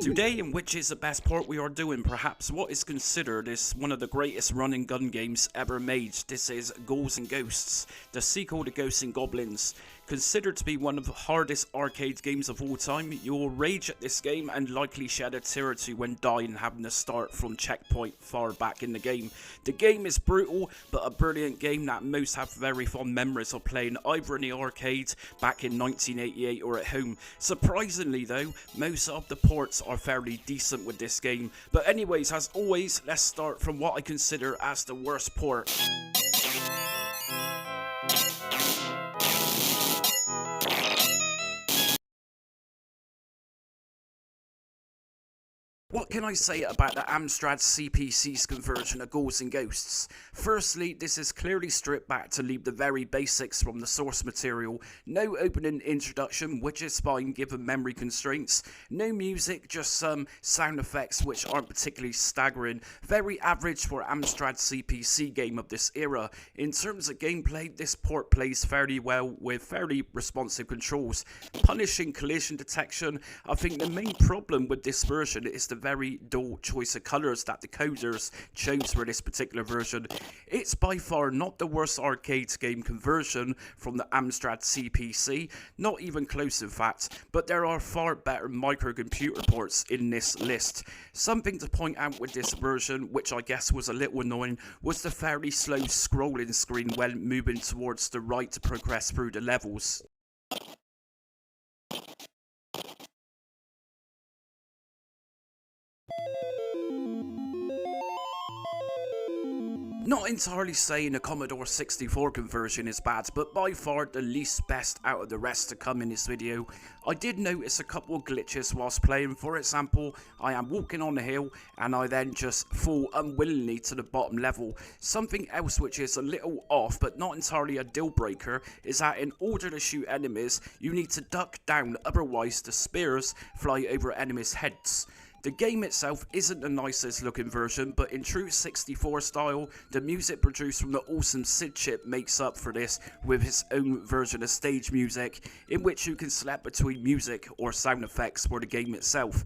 Today, in which is the best part, we are doing perhaps what is considered as one of the greatest run and gun games ever made. This is Ghouls and Ghosts, the sequel to Ghosts and Goblins. Considered to be one of the hardest arcade games of all time, you will rage at this game and likely shed a tear or two when dying having to start from checkpoint far back in the game. The game is brutal, but a brilliant game that most have very fond memories of playing either in the arcade back in 1988 or at home. Surprisingly though, most of the ports are fairly decent with this game. But anyways, as always, let's start from what I consider as the worst port. What can I say about the Amstrad CPC's conversion of Ghouls and Ghosts? Firstly, this is clearly stripped back to leave the very basics from the source material. No opening introduction, which is fine given memory constraints. No music, just some sound effects which aren't particularly staggering. Very average for Amstrad CPC game of this era. In terms of gameplay, this port plays fairly well with fairly responsive controls. Punishing collision detection, I think the main problem with this version is the very dull choice of colours that the coders chose for this particular version. It's by far not the worst arcade game conversion from the Amstrad CPC, not even close in fact, but there are far better microcomputer ports in this list. Something to point out with this version, which I guess was a little annoying, was the fairly slow scrolling screen when moving towards the right to progress through the levels. Not entirely saying the Commodore 64 conversion is bad, but by far the least best out of the rest to come in this video. I did notice a couple of glitches whilst playing. For example, I am walking on a hill and I then just fall unwillingly to the bottom level. Something else which is a little off but not entirely a deal breaker is that in order to shoot enemies you need to duck down, otherwise the spears fly over enemies' heads. The game itself isn't the nicest looking version, but in true 64 style, the music produced from the awesome SID chip makes up for this with its own version of stage music, in which you can select between music or sound effects for the game itself.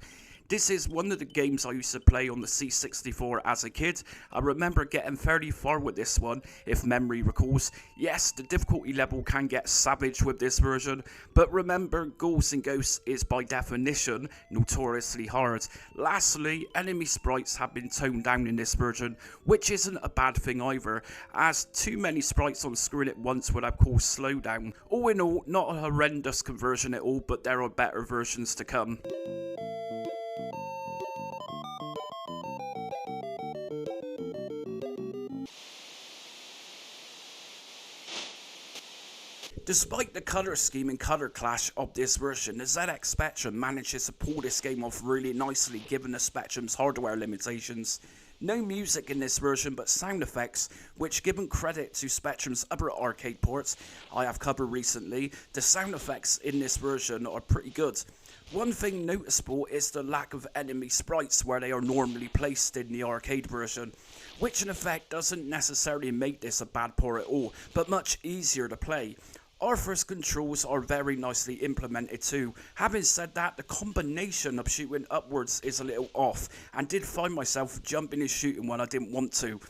This is one of the games I used to play on the C64 as a kid. I remember getting fairly far with this one, if memory recalls. Yes, the difficulty level can get savage with this version, but remember, Ghouls and Ghosts is by definition notoriously hard. Lastly, enemy sprites have been toned down in this version, which isn't a bad thing either, as too many sprites on screen at once would have caused slowdown. All in all, not a horrendous conversion at all, but there are better versions to come. Despite the colour scheme and colour clash of this version, the ZX Spectrum manages to pull this game off really nicely given the Spectrum's hardware limitations. No music in this version but sound effects, which given credit to Spectrum's other arcade ports I have covered recently, the sound effects in this version are pretty good. One thing noticeable is the lack of enemy sprites where they are normally placed in the arcade version, which in effect doesn't necessarily make this a bad port at all, but much easier to play. Arthur's controls are very nicely implemented too. Having said that, the combination of shooting upwards is a little off, and did find myself jumping and shooting when I didn't want to,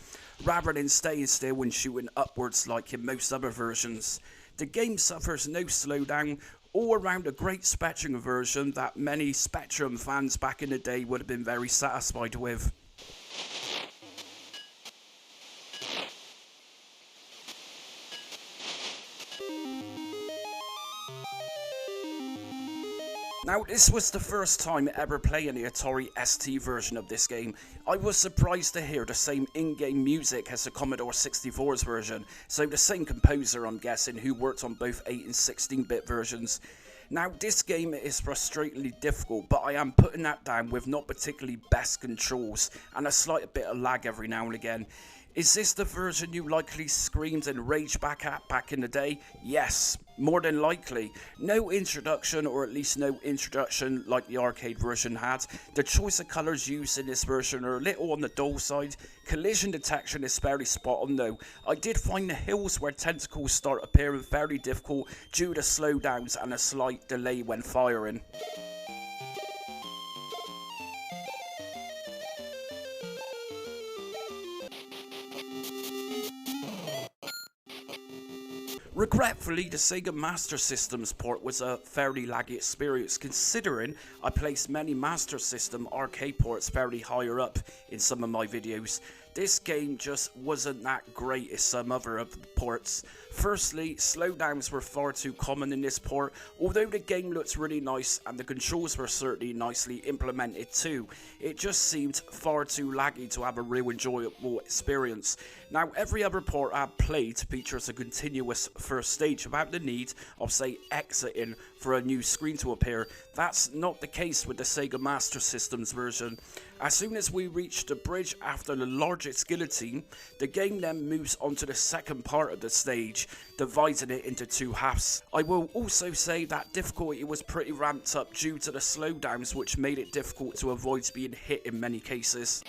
rather than staying still when shooting upwards like in most other versions. The game suffers no slowdown, all around a great Spectrum version that many Spectrum fans back in the day would have been very satisfied with. Now, this was the first time ever playing the Atari ST version of this game. I was surprised to hear the same in-game music as the Commodore 64's version, so the same composer, I'm guessing, who worked on both 8 and 16-bit versions. Now, this game is frustratingly difficult, but I am putting that down with not particularly best controls and a slight bit of lag every now and again. Is this the version you likely screamed and raged back at back in the day? Yes, more than likely. No introduction, or at least no introduction like the arcade version had. The choice of colours used in this version are a little on the dull side. Collision detection is fairly spot on though. I did find the hills where tentacles start appearing very difficult due to slowdowns and a slight delay when firing. Regretfully, the Sega Master System's port was a fairly laggy experience, considering I placed many Master System arcade ports fairly higher up in some of my videos. This game just wasn't that great as some other of the ports. Firstly, slowdowns were far too common in this port, although the game looked really nice and the controls were certainly nicely implemented too. It just seemed far too laggy to have a real enjoyable experience. Now, every other port I've played features a continuous first stage without the need of, say, exiting for a new screen to appear. That's not the case with the Sega Master System's version. As soon as we reach the bridge after the largest guillotine, the game then moves on to the second part of the stage, dividing it into two halves. I will also say that difficulty was pretty ramped up due to the slowdowns, which made it difficult to avoid being hit in many cases.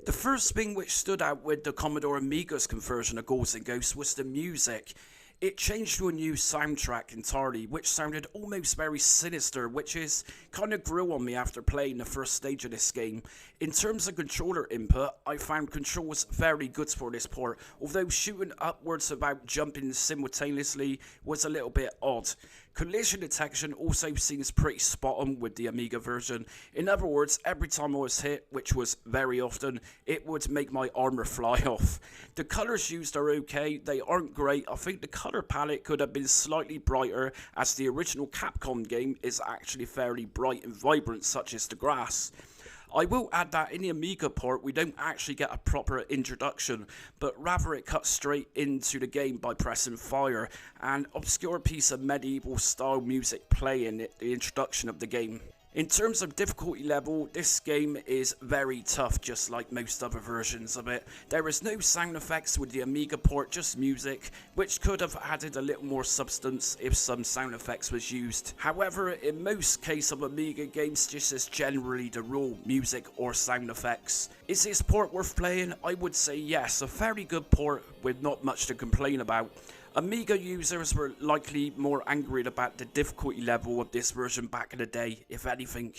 The first thing which stood out with the Commodore Amiga's conversion of Ghouls and Ghosts was the music. It changed to a new soundtrack entirely, which sounded almost very sinister, which kind of grew on me after playing the first stage of this game. In terms of controller input, I found controls very good for this port, although shooting upwards without jumping simultaneously was a little bit odd. Collision detection also seems pretty spot on with the Amiga version. In other words, every time I was hit, which was very often, it would make my armor fly off. The colours used are okay, they aren't great. I think the colour palette could have been slightly brighter, as the original Capcom game is actually fairly bright and vibrant, such as the grass. I will add that in the Amiga port we don't actually get a proper introduction, but rather it cuts straight into the game by pressing fire, and obscure piece of medieval style music playing at the introduction of the game. In terms of difficulty level, this game is very tough, just like most other versions of it. There is no sound effects with the Amiga port, just music, which could have added a little more substance if some sound effects was used. However, in most cases of Amiga games, this is generally the rule, music or sound effects. Is this port worth playing? I would say yes, a very good port with not much to complain about. Amiga users were likely more angry about the difficulty level of this version back in the day, if anything.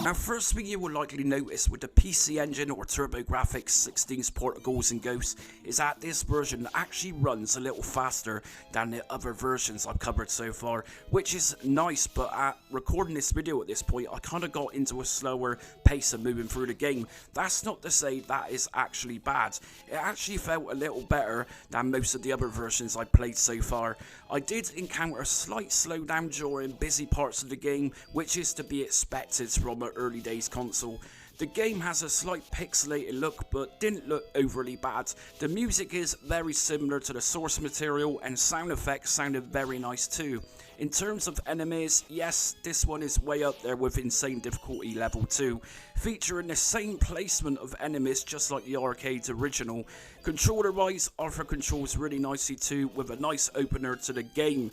Now, first thing you will likely notice with the PC Engine or TurboGrafx 16's port of Ghouls and Ghosts is that this version actually runs a little faster than the other versions I've covered so far, which is nice, but at recording this video at this point, I kind of got into a slower pace of moving through the game. That's not to say that is actually bad. It actually felt a little better than most of the other versions I played so far. I did encounter a slight slowdown during busy parts of the game, which is to be expected from an early days console. The game has a slight pixelated look, but didn't look overly bad. The music is very similar to the source material, and sound effects sounded very nice too. In terms of enemies, yes, this one is way up there with insane difficulty level 2, featuring the same placement of enemies just like the arcade's original. Controller wise, Arthur controls really nicely too, with a nice opener to the game.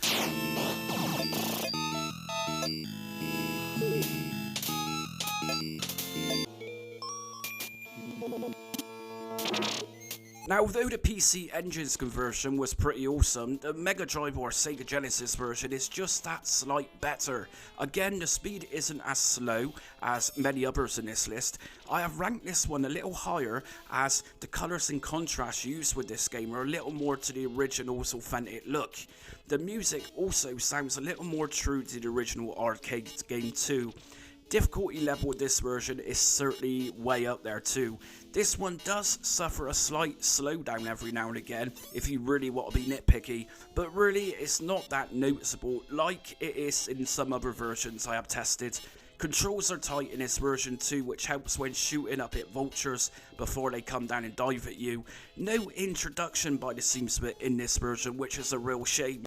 Now, although the PC Engine's conversion was pretty awesome, the Mega Drive or Sega Genesis version is just that slight better. Again, the speed isn't as slow as many others in this list. I have ranked this one a little higher as the colours and contrast used with this game are a little more to the original's authentic look. The music also sounds a little more true to the original arcade game too. Difficulty level with this version is certainly way up there too. This one does suffer a slight slowdown every now and again if you really want to be nitpicky, but really it's not that noticeable like it is in some other versions I have tested. Controls are tight in this version too, which helps when shooting up at vultures before they come down and dive at you. No introduction by the seams of it in this version, which is a real shame.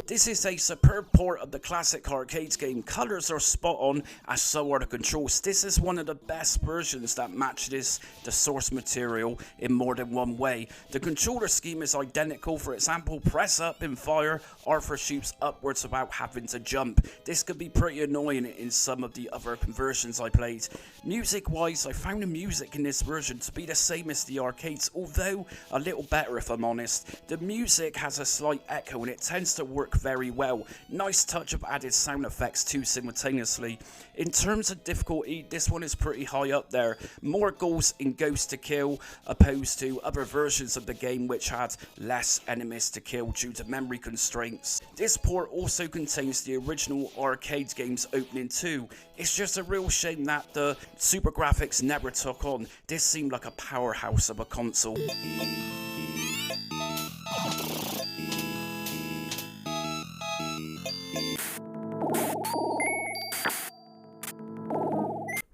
This is a superb port of the classic arcade game. Colours are spot on, as so are the controls. This is one of the best versions that matches the source material in more than one way. The controller scheme is identical. For example, press up and fire, Arthur shoots upwards without having to jump. This could be pretty annoying in some of the other conversions I played. Music wise, I found the music in this version to be the same as the arcades, although a little better if I'm honest. The music has a slight echo and it tends to work very well. Nice touch of added sound effects too simultaneously. In terms of difficulty, this one is pretty high up there. More ghouls and ghosts to kill, opposed to other versions of the game which had less enemies to kill due to memory constraints. This port also contains the original arcade game's opening too. It's just a real shame that the super graphics never took on. This seemed like a powerhouse of a console.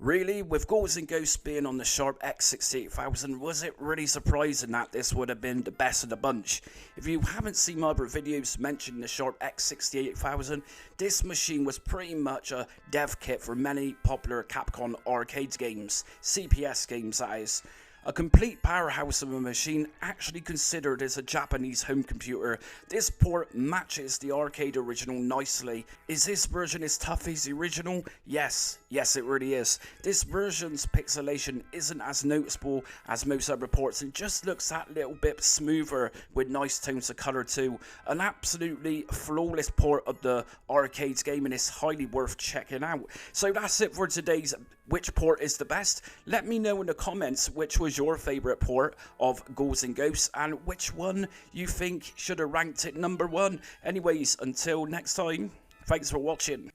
Really, with Ghouls and Ghosts being on the Sharp X68000, was it really surprising that this would have been the best of the bunch? If you haven't seen my other videos mentioning the Sharp X68000, this machine was pretty much a dev kit for many popular Capcom arcade games, CPS games that is. A complete powerhouse of a machine, actually considered as a Japanese home computer. This port matches the arcade original nicely. Is this version as tough as the original? Yes it really is. This version's pixelation isn't as noticeable as most other ports and just looks that little bit smoother with nice tones of colour too. An absolutely flawless port of the arcade game and it's highly worth checking out. So that's it for today's Which Port is the Best? Let me know in the comments which was your favourite port of Ghouls and Ghosts and which one you think should have ranked it number 1. Anyways, until next time, thanks for watching.